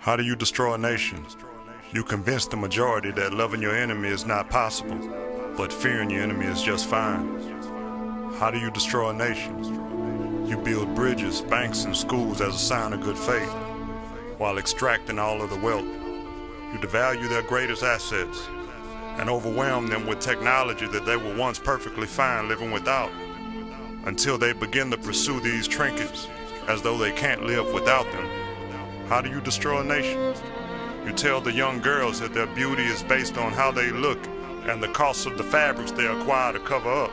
How do you destroy a nation? You convince the majority that loving your enemy is not possible, but fearing your enemy is just fine. How do you destroy a nation? You build bridges, banks, and schools as a sign of good faith, while extracting all of the wealth. You devalue their greatest assets and overwhelm them with technology that they were once perfectly fine living without, until they begin to pursue these trinkets as though they can't live without them. How do you destroy a nation? You tell the young girls that their beauty is based on how they look and the cost of the fabrics they acquire to cover up,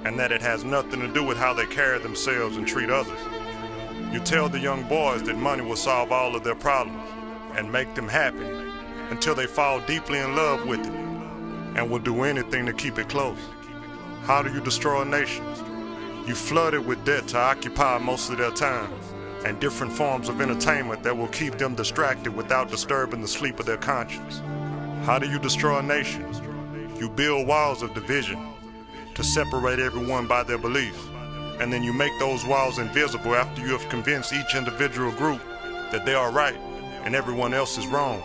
and that it has nothing to do with how they carry themselves and treat others. You tell the young boys that money will solve all of their problems and make them happy until they fall deeply in love with it and will do anything to keep it close. How do you destroy a nation? You flood it with debt to occupy most of their time and different forms of entertainment that will keep them distracted without disturbing the sleep of their conscience. How do you destroy a nation? You build walls of division to separate everyone by their beliefs, and then you make those walls invisible after you have convinced each individual group that they are right and everyone else is wrong.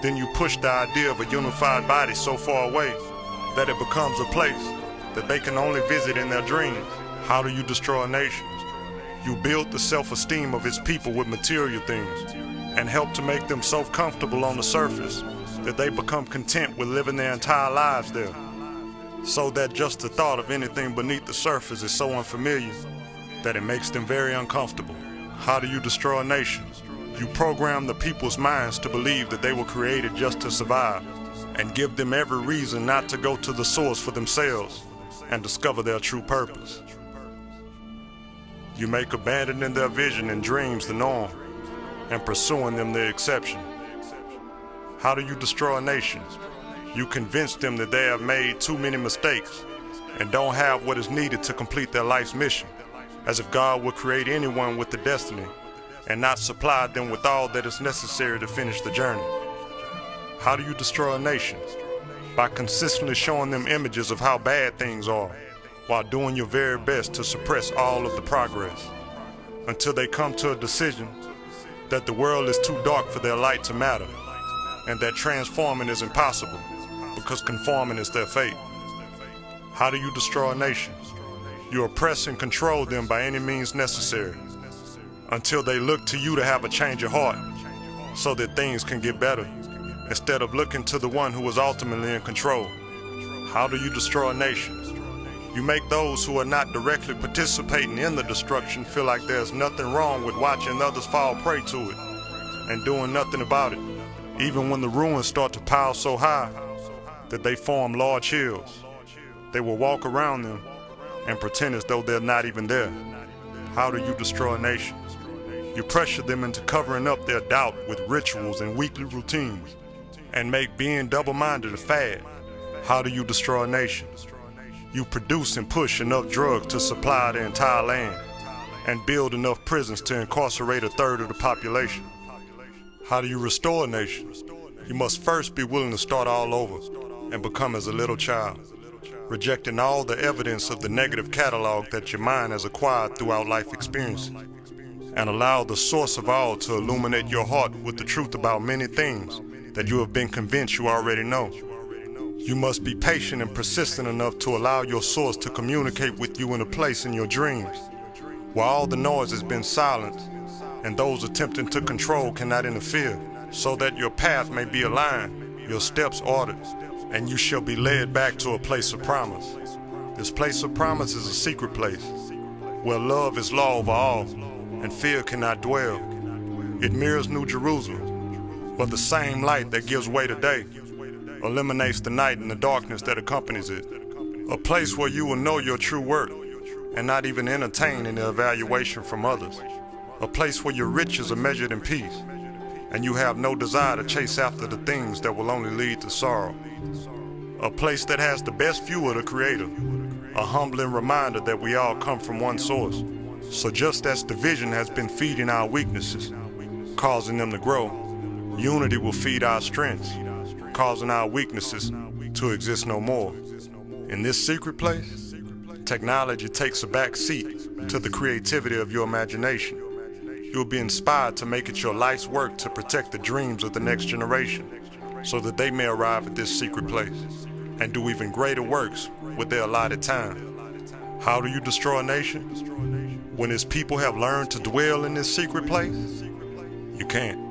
Then you push the idea of a unified body so far away that it becomes a place that they can only visit in their dreams. How do you destroy a nation? You build the self-esteem of its people with material things and help to make them so comfortable on the surface that they become content with living their entire lives there, so that just the thought of anything beneath the surface is so unfamiliar that it makes them very uncomfortable. How do you destroy a nation? You program the people's minds to believe that they were created just to survive and give them every reason not to go to the source for themselves and discover their true purpose. You make abandoning their vision and dreams the norm and pursuing them the exception. How do you destroy a nation? You convince them that they have made too many mistakes and don't have what is needed to complete their life's mission, as if God would create anyone with the destiny and not supply them with all that is necessary to finish the journey. How do you destroy a nation? By consistently showing them images of how bad things are, while doing your very best to suppress all of the progress, until they come to a decision that the world is too dark for their light to matter, and that transforming is impossible because conforming is their fate. How do you destroy a nation? You oppress and control them by any means necessary, until they look to you to have a change of heart so that things can get better, instead of looking to the one who is ultimately in control. How do you destroy a nation? You make those who are not directly participating in the destruction feel like there's nothing wrong with watching others fall prey to it and doing nothing about it, even when the ruins start to pile so high that they form large hills. They will walk around them and pretend as though they're not even there. How do you destroy a nation? You pressure them into covering up their doubt with rituals and weekly routines and make being double-minded a fad. How do you destroy a nation? You produce and push enough drugs to supply the entire land and build enough prisons to incarcerate a third of the population. How do you restore a nation? You must first be willing to start all over and become as a little child, rejecting all the evidence of the negative catalog that your mind has acquired throughout life experiences, and allow the source of all to illuminate your heart with the truth about many things that you have been convinced you already know. You must be patient and persistent enough to allow your source to communicate with you in a place in your dreams, where all the noise has been silenced and those attempting to control cannot interfere, so that your path may be aligned, your steps ordered, and you shall be led back to a place of promise. This place of promise is a secret place, where love is law over all, and fear cannot dwell. It mirrors New Jerusalem, but the same light that gives way to day eliminates the night and the darkness that accompanies it. A place where you will know your true worth and not even entertain any evaluation from others. A place where your riches are measured in peace and you have no desire to chase after the things that will only lead to sorrow. A place that has the best view of the Creator, a humbling reminder that we all come from one source. So just as division has been feeding our weaknesses, causing them to grow, unity will feed our strengths, causing our weaknesses to exist no more. In this secret place, technology takes a back seat to the creativity of your imagination, You'll be inspired to make it your life's work to protect the dreams of the next generation, so that they may arrive at this secret place and do even greater works with their allotted time. How do you destroy a nation? When its people have learned to dwell in this secret place? You can't.